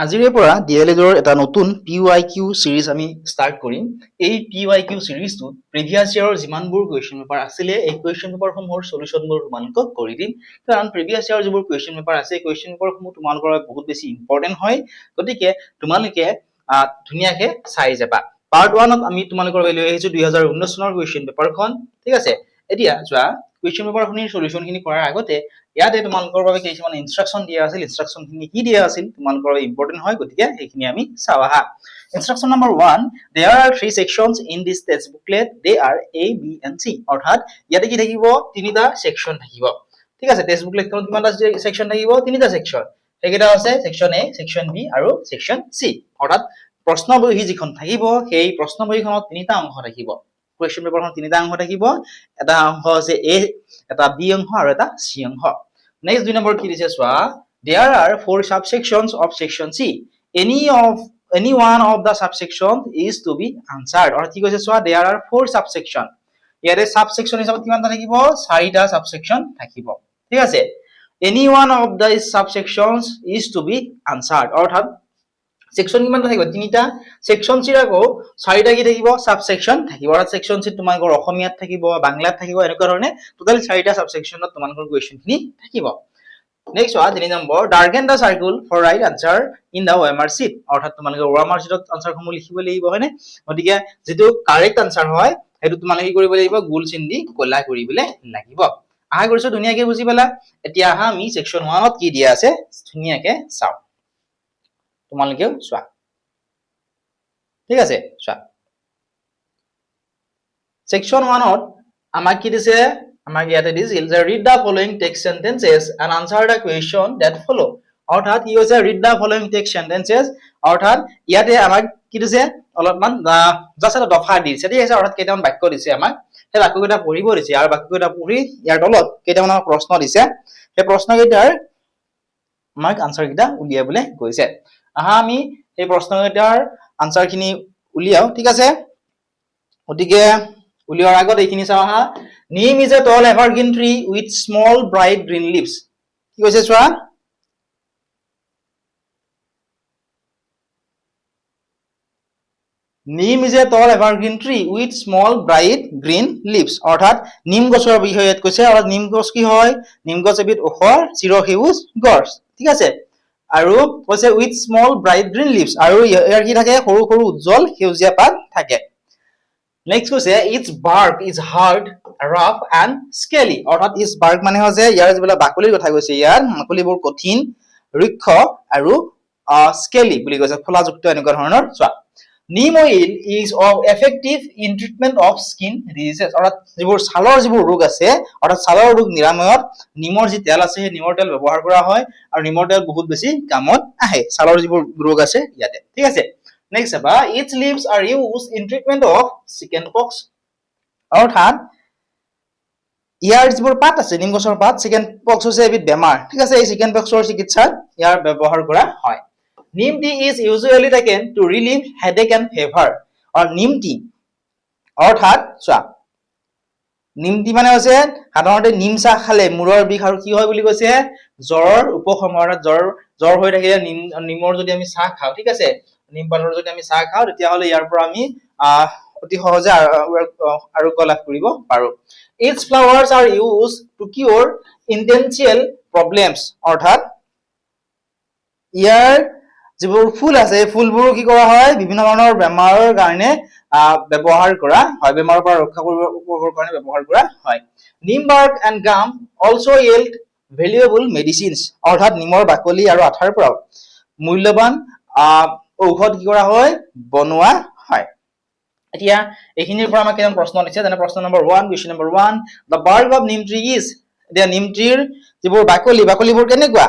আজিৰে পৰা ডিএলএডৰ এটা নতুন PYQ সিৰিজ আমি ষ্টাৰ্ট কৰিম। এই PYQ সিৰিজটোত প্ৰিভিয়াছ ইয়াৰৰ যিমানবোৰ কুৱেশ্যন পেপাৰ আছিলে এই কুৱেশ্যন পেপাৰসমূহৰ সলিউশ্যনবোৰ তোমালোকক কৰি দিম। কাৰণ প্ৰিভিয়াছ ইয়াৰৰ যিবোৰ কুৱেশ্যন পেপাৰ আছে কুৱেশ্যন পেপাৰসমূহ তোমালোকৰ বাবে বহুত বেছি ইম্পৰ্টেণ্ট হয়। গতিকে তোমালোকে ধুনীয়াকে চাই যাবা। পাৰ্ট 1ত আমি তোমালোকৰ লৈ আহিছো 2019 চনৰ কুৱেশ্যন পেপাৰখন। ঠিক আছে, এতিয়া চোৱা কুৱেশ্যন পেপাৰখিনিৰ সলিউশ্যনখিনি কৰাৰ আগতে ইয়াতে তোমালোকৰ বাবে কিছুমান ইনষ্ট্ৰাকচন দিয়া আছিল। ইনষ্ট্ৰাকচনখিনি কি দিয়া আছিল তোমালোকৰ বাবে ইম্পৰ্টেন্ট হয়, গতিকে সেইখিনি আমি চাও আহা। Instruction number 1, there are 3 sections in this test booklet, they are A, B and C। অৰ্থাৎ ইয়াতে কি থাকিব, তিনিটা সেকশন থাকিব। ঠিক আছে, টেক্সট বুকলেটখনত কিমানটা সেকশন থাকিব, তিনিটা সেকশন। সেইকেইটা আছে সেকশন A, সেকশন B আৰু সেকশন C। অৰ্থাৎ প্ৰশ্ন বহি যিখন থাকিব সেই প্ৰশ্ন বহিখনত তিনিটা অংশ থাকিব। কুৱেশ্যন পেপাৰখন তিনিটা অংশ থাকিব, এটা অংশ আছে A, এটা B অংশ আৰু এটা C অংশ। নেক্সট 2 নম্বৰ কি দিছে চোৱা, there are 4 subsections of section C, any one of the subsection is to be answered। অৰ্থাৎ কি কৈছে চোৱা, there are 4 subsection। ইয়াৰে সাবসেকশন হিচাপত কিমানটা থাকিব, 4টা সাবসেকশন থাকিব। ঠিক আছে, any one of the subsections is to be answered। অৰ্থাৎ সেকশন কিমানটা থাকিব, তিনিটা। সেকশন চিৰ আকৌ 4টা কি থাকিব, সাবসেকশন থাকিব। অৰ্থাৎ সেকশন চি তোমালোকৰ অসমীয়াত থাকিব, বাংলাত থাকিব, এনেকুৱা ধৰণে টোটাল 4টা সাবসেকশনত তোমালোকৰ কুৱেশ্যনখিনি থাকিব। Next 3 number, darken the circle for right answer in the OMR sheet। অৰ্থাৎ তোমালোকে OMR sheetত আনসাৰসমূহ লিখিব লাগিব, হয়নে? গতিকে যেটো কাৰেক্ট আনসাৰ হয় হেতু তোমালোকে কি কৰিব লাগিব, গোল চিন দি কলা কৰিবলৈ লাগিব। আশা কৰিছো ধুনীয়াকে বুজি পালা। এতিয়া আহা আমি সেকশন 1ত কি দিয়া আছে ধুনীয়াকে চাও। তোমালোকেও চোৱা। ঠিক আছে, চোৱা সেকশন 1ত আমাক কি দিছে, আমাক ইয়াতে দিছিল যে read the following text sentences and answer the question that follow। অৰ্থাৎ কি হৈছে read the following text sentences। অৰ্থাৎ ইয়াতে আমাক কি দিছে, অলপমান জাস্ট এটা দফা দিছে। ঠিক আছে, অৰ্থাৎ কেইটামান বাক্য দিছে আমাক, সেই বাক্যকেইটা পঢ়িব দিছে আৰু বাক্যকেইটা পঢ়ি ইয়াৰ তলত কেইটামান প্ৰশ্ন দিছে। সেই প্ৰশ্নকেইটাৰ আমাক আনসাৰ কেইটা উলিয়াবলৈ কৈছে। আহা আমি এই প্ৰশ্নকেইটাৰ আনসাৰ খিনি উলিয়াও। ঠিক আছে, গতিকে উলিওৱাৰ আগত এইখিনি চাও আহা। Neem is a tall evergreen tree with small bright green leaves। কি কৈছে চোৱা, Neem is a tall evergreen tree with small bright green leaves। অৰ্থাৎ নিম গছৰ বিষয়ে ইয়াত কৈছে। অৰ্থাৎ নিম গছ কি হয়, নিম গছ এবিধ ওখ চিৰসেউজ গছ। ঠিক আছে, আৰু কৈছে with small bright green leaves, আৰু ইয়াৰ কি থাকে, সৰু সৰু উজ্জ্বল সেউজীয়া পাত থাকে। নেক্সট কৈছে its bark is hard, rough and scaly। অৰ্থাৎ its bark মানে হৈছে ইয়াৰ যিবিলাক বাকলিৰ কথা কৈছে, ইয়াৰ বাকলিবোৰ কঠিন, ৰুক্ষ আৰু scaly বুলি কৈছে, ফলাযুক্ত এনেকুৱা ধৰণৰ। চোৱা, Neem oil is of effective in treatment of skin diseases। অৰ্থাৎ যিবোৰ ছালৰ যিবোৰ ৰোগ আছে, অৰ্থাৎ ছালৰ ৰোগ নিৰাময়ত নিমৰ যি তেল আছে সেই নিমৰ তেল ব্যৱহাৰ কৰা হয়, আৰু নিমৰ তেল বহুত বেছি কামত আহে ছালৰ যিবোৰ ৰোগ আছে ইয়াতে। ঠিক আছে, নেক্সট চাবা, its leaves are used in treatment of chickenpox। অৰ্থাৎ ইয়াৰ যিবোৰ পাত আছে, নিম গছৰ পাত, চিকেনপক্স হৈছে এবিধ বেমাৰ। ঠিক আছে, এই চিকেনপক্সৰ চিকিৎসাত ইয়াৰ ব্যৱহাৰ কৰা হয়। Neem tea is usually taken to relieve headache and fever। or neem tea অৰ্থাৎ চোৱা, নিম টি মানে হৈছে সাধাৰণতে নিম চাহ খালে মূৰৰ বিষ আৰু কি হয় বুলি কৈছে, জ্বৰৰ উপশম। অৰ্থাৎ জ্বৰ হৈ থাকিলে নিমৰ যদি আমি চাহ খাওঁ, ঠিক আছে, নিম পাতৰ যদি আমি চাহ খাওঁ, তেতিয়াহ'লে ইয়াৰ পৰা আমি অতি সহজে আৰোগ্য লাভ কৰিব পাৰো। Its flowers are used to cure intestinal problems। অৰ্থাৎ ইয়াৰ যিবোৰ ফুল আছে এই ফুলবোৰ কি কৰা হয়, বিভিন্ন ধৰণৰ বেমাৰৰ কাৰণে ব্যৱহাৰ কৰা হয়, বেমাৰৰ পৰা ৰক্ষা কৰিবৰ কাৰণে ব্যৱহাৰ কৰা হয়। Neem bark and gum also yield valuable medicines। অৰ্থাৎ নিমৰ বাকলি আৰু আঠাৰ পৰা মূল্যৱান ঔষধ কি কৰা হয়, বনোৱা হয়। এতিয়া এইখিনিৰ পৰা আমাক কেইটামান প্ৰশ্ন দিছে, যেনে প্ৰশ্ন number 1, question number 1, the bark of neem tree is। এতিয়া নিম ট্ৰীৰ যিবোৰ বাকলিবোৰ কেনেকুৱা,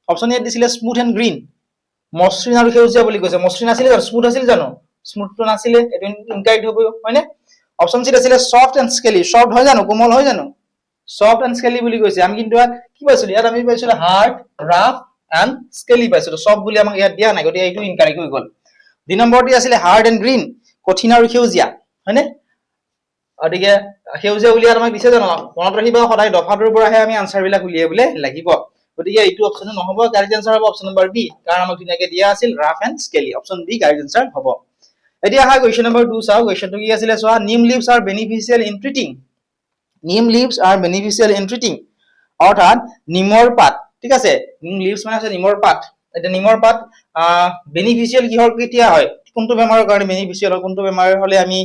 অপচন ইয়াত দিছিলে স্মুথ এণ্ড গ্ৰীন, মসৃণ আৰু সেউজীয়া বুলি কৈছে। মসৃণ আছিলে জানো, স্মুথ আছিল জানো, স্মুথটো নাছিলে, এইটো ইনকাৰেক্ট হ'ব, হয়নে? অপচন চিত আছিলে সফট এণ্ড স্কেলি। সফট হয় জানো, কোমল হয় জানো, সফট এণ্ড স্কেলি বুলি কৈছে। আমি কিন্তু কি পাইছিলো, ইয়াত আমি পাইছিলো হাৰ্ড, ৰাফ এণ্ড স্কেলি পাইছিলো, সফট বুলি আমাক ইয়াত দিয়া নাই, গতিকে এইটো ইনকাৰেক্ট হৈ গ'ল। 2 নম্বৰটি আছিলে হাৰ্ড এণ্ড গ্ৰীন, কঠিন আৰু সেউজীয়া, হয়নে? গতিকে সেউজীয়া উলিয়াত আমাক দিছে জানো, মনত ৰাখিবা সদায় দফাটোৰ পৰাহে আমি আনসাৰ বিলাক উলিয়াবলৈ লাগিব। গতিকে এইটো অপচন নহব, কাৰেক্ট আনসাৰ হ'ব অপচন নম্বৰ বি, কাৰণ আমাক ধুনীয়াকে দিয়া আছিল rough and scaly, option B correct answer হ'ব। এতিয়া আহা কুৱেশ্যন নম্বৰ 2 চাও, কুৱেশ্যনটো কি আছিলে চোৱা, নিম লিভছ আৰ বেনিফিচিয়েল ইন ট্ৰিটিং, নিম লিভছ আৰ বেনিফিচিয়েল ইন ট্ৰিটিং, অৰ্থাৎ নিমৰ পাত, ঠিক আছে, নিম লিভছ মানে আছে নিমৰ পাত, এতিয়া নিমৰ পাত বেনিফিচিয়েল কিহৰ কেতিয়া হয়, কোনটো বেমাৰৰ কাৰণে বেনিফিচিয়েল হয়, কোনটো বেমাৰ হলে আমি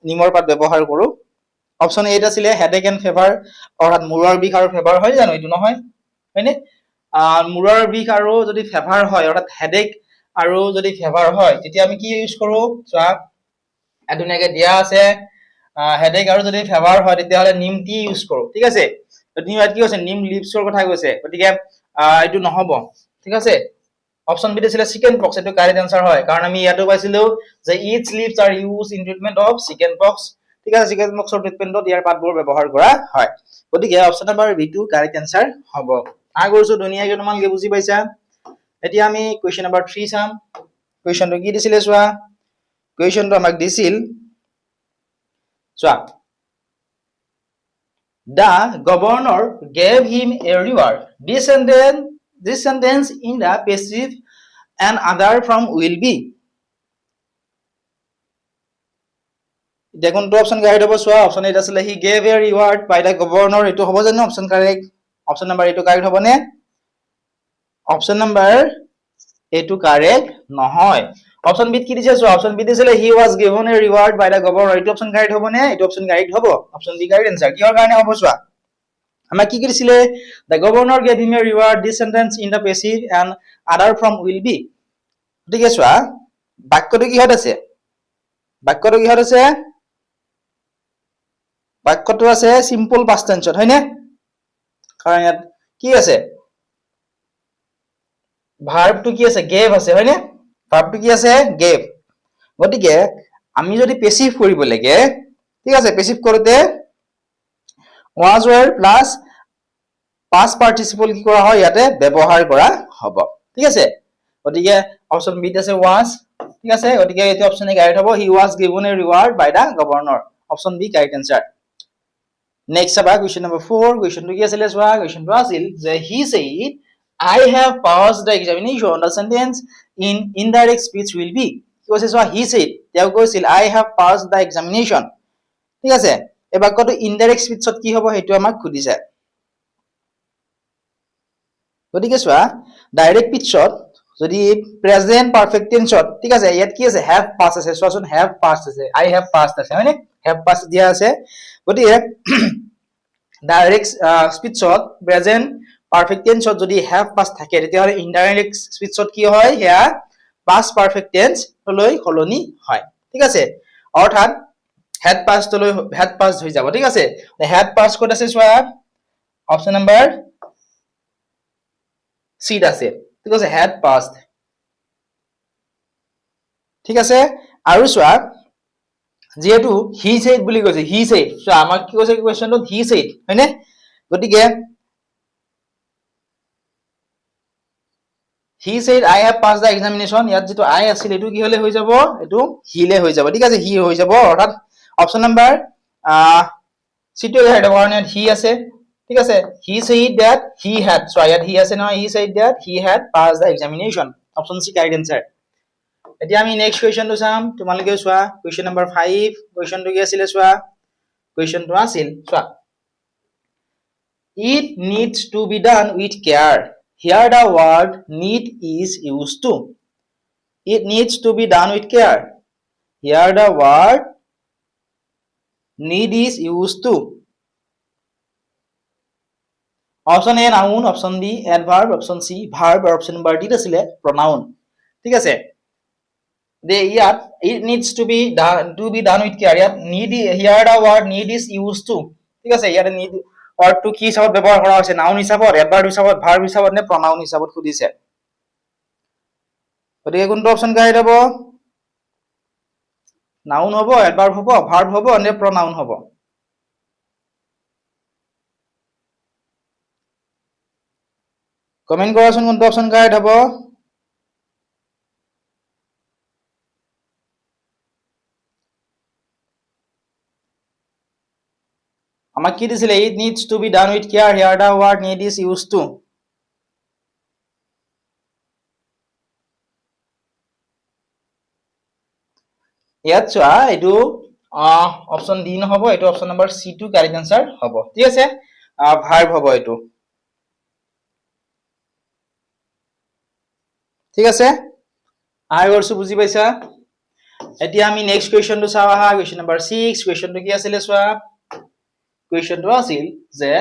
নিমৰ পাত ব্যৱহাৰ কৰো। অপচন এ আছিলে হেডেক এণ্ড ফেভাৰ, অৰ্থাৎ মূৰৰ বিষ আৰু ফেভাৰ হয় জানো, এইটো নহয় হয়নে, মূৰৰ বিষ আৰু যদি ফেভাৰ হয়, অৰ্থাৎ হেডেক আৰু যদি ফেভাৰ হয়, তেতিয়া আমি কি ইউজ কৰো চোৱা, ধুনীয়াকে দিয়া আছে হেডেক আৰু যদি ফেভাৰ হয় তেতিয়াহ'লে নিম টি ইউজ কৰো, ঠিক আছে। ইয়াত কি কৈছে নিম লিভছৰ কথা কৈছে, গতিকে এইটো নহব, ঠিক আছে। অপচন বি আছিলে চিকেন পক্স, এইটো কাৰেক্ট আনসাৰ হয়, কাৰণ আমি ইয়াতো পাইছিলো যে it's leaves are use in treatment of chicken pox, ঠিক আছে, চিকেন পক্সৰ ট্ৰিটমেন্টত ইয়াৰ পাতবোৰ ব্যৱহাৰ কৰা হয়, গতিকে অপচন নম্বৰ বি টো কাৰেক্ট আনসাৰ হ'ব। আশা কৰিছো ধুনীয়াকৈ তোমালোকে বুজি পাইছা। এতিয়া আমি কুৱেশ্যন নম্বৰ 3 চাম। কুৱেশ্যনটো কি দিছিলে চোৱা, কুৱেশ্যনটো আমাক দিছিল চোৱা, the governor gave him a reward, this sentence in the passive and other from will be, দেখোন তো অপশন কাৰেক্ট হ'ব চোৱা, অপশন এ আছিলে he gave a reward by the governor, এইটো হ'ব জানো অপশন কাৰেক্ট, অপশন নম্বৰ এইটো correct হ'ব নে, অপশন নম্বৰ এইটো কাৰেক্ট নহয়। অপশন বি কি দিছে চোৱা, অপশন বি দিছিলে he was given a reward by the governor, এইটো অপশন কাৰেক্ট হ'ব নে, এইটো অপশন কাৰেক্ট হ'ব, অপশন বি কাৰেক্ট আনসাৰ। কিহৰ কাৰণে হ'ব চোৱা, আমাক কি দিছিলে, the governor gave him a reward, this sentence in the passive and other from will be, গতিকে চোৱা বাক্যটো কিহত আছে, বাক্যটো কিহত আছে, বাক্যটো আছে সিম্পল পাস্ট টেন্সত, হয়নে, কাৰণ ইয়াত কি আছে ভাৰ্বটো কি আছে গেভ আছে, হয়নে, ভাৰ্বটো কি আছে গেভ, গতিকে আমি যদি পেছিভ কৰিব লাগে, ঠিক আছে, পেছিভ কৰোতে was were plus past participle কি কৰা হয় ইয়াতে ব্যৱহাৰ কৰা হ'ব, ঠিক আছে। গতিকে অপচন বি আছে was, ঠিক আছে, গতিকে এইটো অপচন এ কাৰেক্ট হ'ব, he was given a reward by the governor, option B correct answer. Next চাবা কুৱেশ্যন নম্বৰ 4, কুৱেশ্যনটো কি আছিলে চোৱা, কুৱেশ্যনটো আছিল যে he said I have passed the examination, the sentence in indirect speech will be, কি কৈছে চোৱা, he said তেওঁ কৈছিল I have passed the examination, ঠিক আছে, এই বাক্যটো ইনডাইৰেক্ট স্পিচত কি হ'ব সেইটো আমাক সুধিছে, গতিকে চোৱা ডাইৰেক্ট স্পিচত যদি প্ৰেজেন্ট পাৰফেক্ট টেন্সত, ঠিক আছে, ইয়াত কি আছে have passed আছে, চোৱাচোন have passed আছে, I have passed আছে, হয়নে, have passed দিয়া আছে, গতিকে ডাইৰেক্ট স্পিচত প্ৰেজেন্ট পাৰফেক্ট টেন্সত যদি have passed থাকে তেতিয়াহ'লে ইনডাইৰেক্ট স্পিচত কি হয় সেয়া past পাৰফেক্ট টেন্স লৈ সলনি হয়, ঠিক আছে, অৰ্থাৎ had passed লৈ had passed হৈ যাব, ঠিক আছে। had passed ক'ত আছে চোৱা, অপচন নম্বৰ সি আছে, ঠিক আছে, had passed, ঠিক আছে। আৰু চোৱা যেহেতু he said বুলি কৈছে, he said, চোৱা আমাক কি কৈছে কুৱেশ্যনটোত he said, হয়নে, গতিকে he said I have passed the examination, ইয়াত যেটো I আছিল এটো কি হলে হৈ যাব, এটো he লে হৈ যাব, ঠিক আছে, he হৈ যাব, অৰ্থাৎ অপচন নম্বৰ সিটো হেড ওয়ান এট he আছে, ঠিক আছে, he said that he had, so ইয়াত he আছে নহয়, he said that he had passed the examination, option C correct answer. এতিয়া আমি নেক্সট কুৱেশ্যনটো চাম, তোমালোকে চোৱা কুৱেশ্যন নম্বৰ 5, কুৱেশ্যনটো কি আছিল চোৱা, কুৱেশ্যনটো আছিল চোৱা, it needs to be done with care, here the word need is used to, it needs to be done with care, here the word need is used to, option A noun, option B adverb, option C verb, আর option number D আছিলে pronoun, ঠিক আছে। দে ইয়াত it needs to be done with care, ইয়াত need, here the word need is used to, ঠিক আছে, ইয়াত need wordটো কি হিচাপত ব্যৱহাৰ কৰা হৈছে, নাউন হিচাপত, এডভাৰ্ব হিচাপত, ভাৰ্ব হিচাপত নে প্ৰনাউন হিচাপত সুধিছে, গতিকে কোনটো অপচন কাৰেক্ট হ'ব, নাউন হ'ব, এডভাৰ্ব হ'ব, ভাৰ্ব হ'ব নে প্ৰনাউন হ'ব, কমেন্ট কৰাচোন কোনটো অপচন কাৰেক্ট হ'ব। আমাক কি দিছিলে, it needs to be done with care, here the word need is used to, ইয়াত চোৱা এইটো অপশন ডি নহব, এইটো অপশন নম্বৰ সি টু কাৰেক্ট আনসাৰ হ'ব। ঠিক আছে, ভাৰ্ব হ'ব এইটো। ঠিক আছে, আই কৰিছো বুজি পাইছা? এতিয়া আমি নেক্সট কুৱেশ্যনটো চাওঁ আহা। Question number 6। কুৱেশ্যনটো কি আছিলে চোৱা? কুৱেশ্যনটো আছিল যে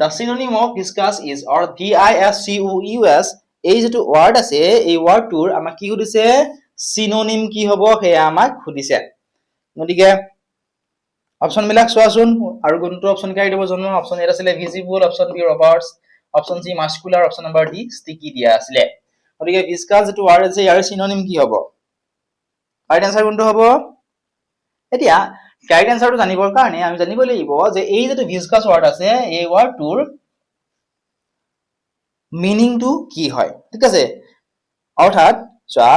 the synonym of viscous is or viscous, এই যেটো ওয়ার্ড আছে এই ওয়াৰ্ডটোৰ আমাক কি সুধিছে? সিনোনিম কি হ'ব সেয়া আমাক সুধিছে। গতিকে অপশন বিলাক চোৱাচোন আৰু কোনটো অপশন কাই দিব জানো? অপশন এ আছিল visible, option B robust, option C muscular, option number D sticky দিয়া আছিলে। গতিকে ভিস্কাস যেটো ওয়াৰ্ড আছে ইয়াৰ সিনোনিম কি হ'ব? ৰাইট আনসাৰ কোনটো হ'ব? এতিয়া কাৰেক্ট আনসাৰটো জানিবৰ কাৰণে আমি জানিব লাগিব যে এই যেটো ভিস্কাস ওয়াৰ্ড আছে এই ওয়াৰ্ডটোৰ মিনিংটো কি হয়। ঠিক আছে, অৰ্থাৎ চোৱা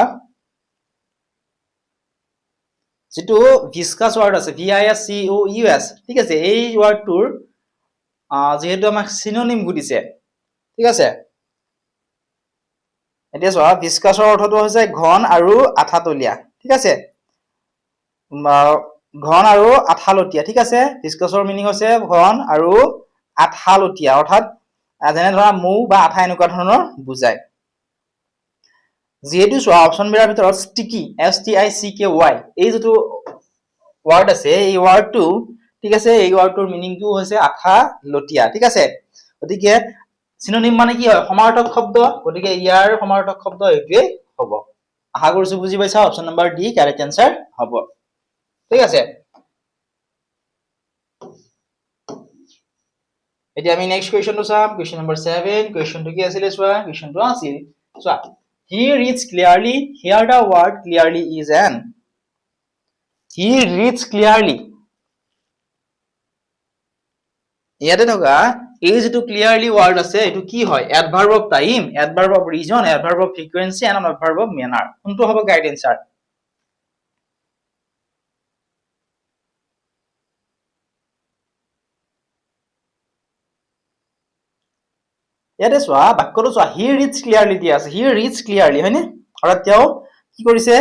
যেটো ভিস্কাস ওয়াৰ্ড আছে VISCOUS, ঠিক আছে, এই ওয়াৰ্ডটোৰ যেহেতু আমাক সিনোনিম সুধিছে, ঠিক আছে, এতিয়া চোৱা ভিস্কাসৰ অৰ্থটো হৈছে ঘন আৰু আঠাতলীয়া। ঠিক আছে, ঘন আৰু আঠালতীয়া। ঠিক আছে, ভিস্কাসৰ মিনিং হৈছে ঘন আৰু আঠালতীয়া, অৰ্থাৎ যেনে ধৰা মৌ বা আঠা এনেকুৱা ধৰণৰ বুজায়। যেহেতু চোৱা অপশন বিৰ ভিতৰত ষ্টিকি STICKY এই যেটো ওয়াৰ্ড আছে এই ওয়াৰ্ডটো, ঠিক আছে, এই ওয়াৰ্ডটোৰ মিনিংটো হৈছে আঠালতীয়া। ঠিক আছে, গতিকে সিনোনিম মানে কি হয়? সমাৰ্থক শব্দ। গতিকে ইয়াৰ সমাৰ্থক শব্দ এইটোৱে হ'ব। আশা কৰিছো বুজি পাইছা। Option number D correct answer হ'ব। ঠিক আছে, এতিয়া আমি নেক্সট কুৱেশ্যনটো চাম। Question number 7। কুৱেশ্যনটো কি আছিলে চোৱা? কুৱেশ্যনটো আছিল চোৱা he reads clearly, here the word clearly is an, he reads clearly, ইয়াতে থকা এই যেটো ক্লিয়াৰলি ওয়ার্ড আছে এটো কি হয়? Adverb of time, adverb of reason, adverb of frequency and adverb of manner. কোনটো হ'ব কারেক্ট আনসার? ইয়াতে চোৱা বাক্যটো চোৱা হি ৰিডস ক্লিয়াৰলি দিয়া আছে, হি ৰিডস ক্লিয়াৰলি, হয়নে? অৰ্থাৎ তেওঁ কি কৰিছে?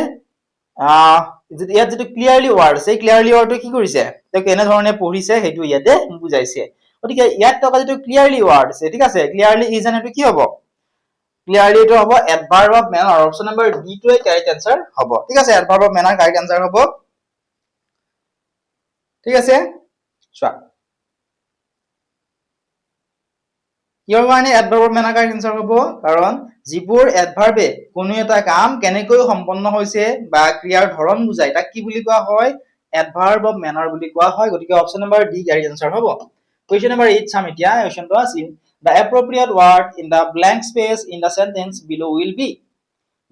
ইয়াত যেটো ক্লিয়াৰলি ওয়াৰ্ড আছে ক্লিয়াৰলি ওয়াৰ্ডটো কি কৰিছে? তেওঁ কেনে ধৰণে পঢ়িছে সেইটো ইয়াতে বুজাইছে। গতিকে ইয়াত থকা যেটো ক্লিয়াৰলি ওয়াৰ্ড আছে, ঠিক আছে, ক্লিয়াৰলি ইজ এন এটো কি হ'ব? ক্লিয়াৰলি এটো হ'ব অ্যাডভাৰ্ব অফ ম্যানাৰ। অপশন নম্বৰ ডি টোৱে কাৰেক্ট আনসাৰ হ'ব। ঠিক আছে, অ্যাডভাৰ্ব অফ ম্যানাৰ কাৰেক্ট আনসাৰ হ'ব। ঠিক আছে, চোৱা কিহৰ কাৰণে এডভাৰ্ব অফ ম্যানাৰ কাৰেক্ট আনসাৰ হ'ব? কাৰণ যিবোৰ এডভাৰ্বে কোনো এটা কাম কেনেকৈ সম্পন্ন হৈছে বা ক্ৰিয়াৰ ধৰণ বুজায় তাক কি বুলি কোৱা হয়? এডভাৰ্ব অফ ম্যানাৰ বুলি কোৱা হয়। গতিকে option number D correct answer হ'ব। কুৱেশ্যন নম্বৰ 8 চাম এতিয়া। কুৱেশ্যনটো আছিল the appropriate word in the blank space in the sentence below will be,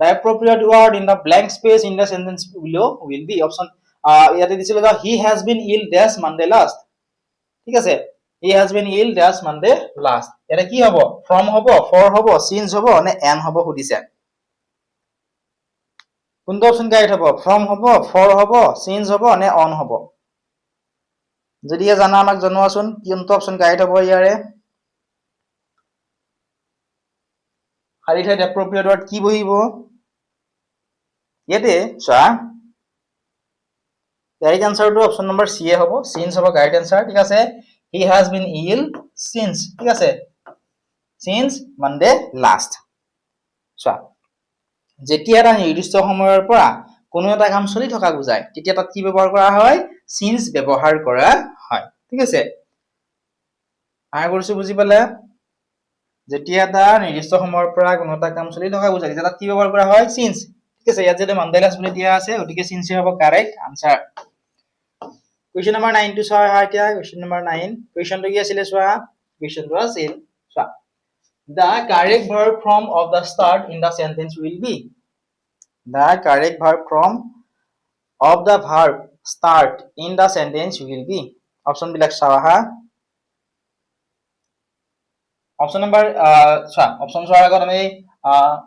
the appropriate word in the blank space in the sentence below will be option ইয়াতে দিছিল he has been ill dash Monday last। ঠিক আছে, he has been ill dash Monday last, এটা কি হ'ব? from হ'ব, for হ'ব, since হ'ব নে an হ'ব সুধিছে। কোনটো অপশন কাৰেক্ট হ'ব? from হ'ব, for হ'ব, since হ'ব নে on হ'ব? যদি জানা আমাক জনোৱাচোন কোনটো অপশন কাৰেক্ট হ'ব ইয়াৰে। খালি ঠাইত এপ্ৰোপ্ৰিয়েট ওয়াৰ্ড কি বহিব? ইয়াতে চোৱা কাৰেক্ট আনসাৰটো অপশন নম্বৰ সি এ হ'ব, since হ'ব কারেক্ট আনসার। ঠিক আছে, he has been ill since, ঠিক আছে, since Monday last। চোৱা যেতিয়া এটা নিৰ্দিষ্ট সময়ৰ পৰা কোনো এটা কাম চলি থকা বুজায় তেতিয়া তাত কি ব্যৱহাৰ কৰা হয়? since ব্যৱহাৰ কৰা হয়। ঠিক আছে, আশা কৰিছো বুজি পালা। যেতিয়া এটা নিৰ্দিষ্ট সময়ৰ পৰা কোনো এটা কাম চলি থকা বুজায় তেতিয়া তাত কি ব্যৱহাৰ কৰা হয়? since। ঠিক আছে, ইয়াত যদি Monday last বুলি দিয়া আছে গতিকে since হ'ব কারেক্ট আনসার। কুৱেশ্যন নম্বৰ 9 টো চাও আহা এতিয়া। কুৱেশ্যন নম্বৰ 9 কুৱেশ্যনটো কি আছিলে চোৱা? কুৱেশ্যনটো আছিল চোৱা the correct verb form of the start in the sentence will be, the correct verb form of the verb start in the sentence will be, option বিলাক চাও আহা। অপশন নম্বৰ চোৱা অপশন চোৱাৰ আগত আমি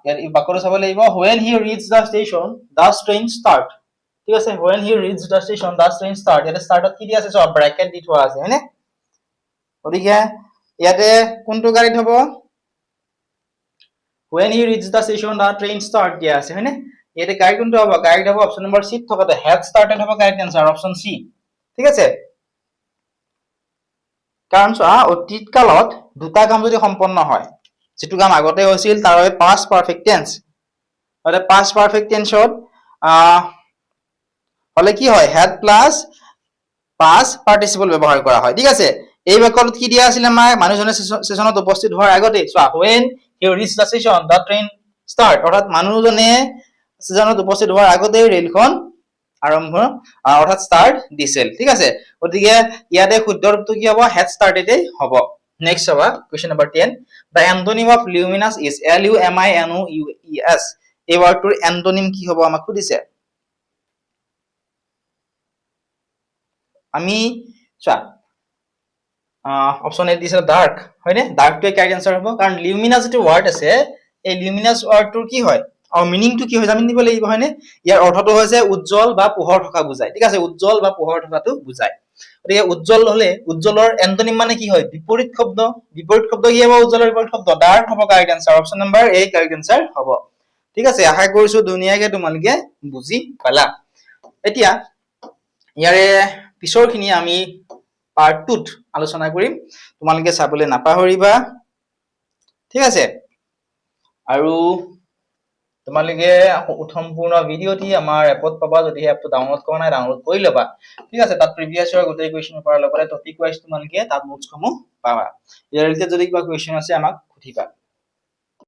ইয়াৰ বাক্যটো চাব লাগিব। when he reaches the station the train start, ঠিক আছে, when he reaches the station the train start, ইয়াতে startত কি দিয়া আছে? চোৱা ব্ৰ্যাকেট দি থোৱা আছে, হয়নে? গতিকে ইয়াতে কোনটো কাৰেক্ট হ'ব? when he reaches the station the train start দিয়া আছে, হয়নে? ইয়াতে কাৰেক্ট কোনটো হ'ব কাৰেক্ট হ'ব অপচন নম্বৰ সি থকাটো হেড স্টাৰ্টেড হ'ব কাৰেক্ট আনসাৰ অপচন সি ঠিক আছে কাৰণ চোৱা অতীত কালত দুটা কাম যদি সম্পন্ন হয় যেটো কাম আগতে হৈছিল তাৰ বাবে past perfect tense মানে past perfect tense ত হলে কি হয় had plus past participle ব্যৱহাৰ কৰা হয় ঠিক আছে এই বাক্যত কি দিয়া আছিল আমাৰ মানুহজনে সেশনত উপস্থিত হোৱাৰ আগতে চোৱা when he reached the station the train start অৰ্থাৎ মানুহজনে সেশনত উপস্থিত হোৱাৰ আগতে ৰেলখন আৰম্ভ অৰ্থাৎ স্টাৰ্ট দিছিল ঠিক আছে গতিকে ইয়াতে শুদ্ধ ৰূপটো কি হ'ব had started হ'ব নেক্সট হ'ব question number 10 the antonym of luminous is luminous এই ওয়াৰ্ডটোৰ এন্টোনিম কি হ'ব আমাক সুধিছে আমি চোৱা অপচন এ দিছে ডাৰ্ক হয়নে ডাৰ্কটো কাৰেক্ট আনসাৰ হ'ব কাৰণ লিউমিনাস যেটো ওয়াৰ্ড আছে এই লিউমিনাস ওয়াৰ্ডটোৰ কি হয় আৰু মিনিংটো কি হয় জানি নিব লাগিব হয়নে ইয়াৰ অৰ্থটো হৈছে উজ্জ্বল বা পোহৰ থকা বুজায় ঠিক আছে উজ্জ্বল বা পোহৰ থকাটো বুজায় গতিকে উজ্জ্বল হলে উজ্জ্বলৰ এন্টোনিম মানে কি হয় বিপৰীত শব্দ কি হ'ব উজ্জ্বলৰ বিপৰীত শব্দ ডাৰ্ক হ'ব কাৰেক্ট আনসাৰ অপচন নম্বৰ এ কাৰেক্ট আনসাৰ হ'ব ঠিক আছে আশা কৰিছো দুনিয়াকে তোমালোকে বুজি পালা এতিয়া ইয়াৰে পিছৰখিনি আমি পাৰ্ট 2 ত আলোচনা কৰিম তোমালোকে চাবলৈ নাপাহৰিবা ঠিক আছে আৰু তোমালোকে সম্পূৰ্ণ ভিডিওটি আমাৰ এপত পাবা যদি এপটো ডাউনলোড কৰা নাই ডাউনলোড কৰি লবা ঠিক আছে তাত প্ৰিভিয়াস ইয়াৰ গোটেই কোৱেশ্চন পেপাৰৰ লগতে টপিক ওয়াইজ তোমালোকে তাত নোটছসমূহ পাবা ইয়াৰ ৰিলেটেড যদি কিবা কোৱেশ্চন আছে আমাক সুধিবা